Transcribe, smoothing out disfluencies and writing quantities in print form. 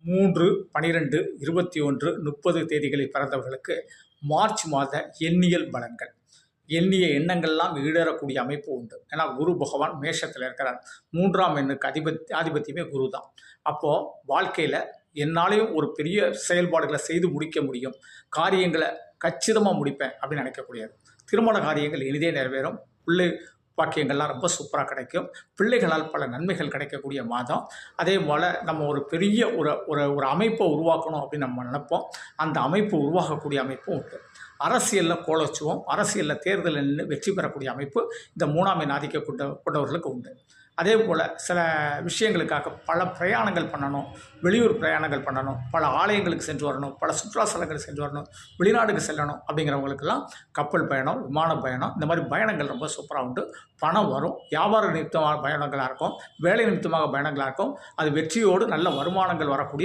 3/12/21 தேதிகளில் பிறந்தவர்களுக்கு மார்ச் மாத எண்ணியல் பலன்கள். எண்ணிய எண்ணங்கள்லாம் ஈடேறக்கூடிய அமைப்பு உண்டு. ஏன்னா குரு பகவான் மேஷத்தில் இருக்கிறார். 3ஆம் எண்ணுக்கு ஆதிபத்தியமே குரு தான். அப்போது வாழ்க்கையில் என்னாலையும் ஒரு பெரிய செயல்பாடுகளை செய்து முடிக்க முடியும், காரியங்களை கச்சிதமாக முடிப்பேன் அப்படின்னு நினைக்கக்கூடியது. திருமண காரியங்கள் எளிதே நிறைவேறும். பிள்ளை பாக்கியங்கள்லாம் ரொம்ப சூப்பராக கிடைக்கும். பிள்ளைகளால் பல நன்மைகள் கிடைக்கக்கூடிய மாதம். அதே போல் நம்ம ஒரு பெரிய ஒரு ஒரு ஒரு அமைப்பை உருவாக்கணும் அப்படின்னு நம்ம நினைப்போம். அந்த அமைப்பு உருவாகக்கூடிய அமைப்பும் உண்டு. அரசியலில் கோலச்சுவோம். அரசியலில் தேர்தலில் நின்று வெற்றி பெறக்கூடிய அமைப்பு இந்த 3ஆம் எண் ஆதிக்க கொண்டவர்களுக்கு உண்டு. அதே போல் சில விஷயங்களுக்காக பல பிரயாணங்கள் பண்ணணும், வெளியூர் பிரயாணங்கள் பண்ணணும், பல ஆலயங்களுக்கு சென்று வரணும், பல சுற்றுலாஸ்தலங்களுக்கு சென்று வரணும், வெளிநாடுக்கு செல்லணும் அப்படிங்கிறவங்களுக்கெல்லாம் கப்பல் பயணம், விமான பயணம், இந்த மாதிரி பயணங்கள் ரொம்ப சூப்பராக உண்டு. பணம் வரும். வியாபார நிமித்தமாக பயணங்களாக இருக்கும், வேலை நிமித்தமாக பயணங்களாக இருக்கும். அது வெற்றியோடு நல்ல வருமானங்கள் வரக்கூடிய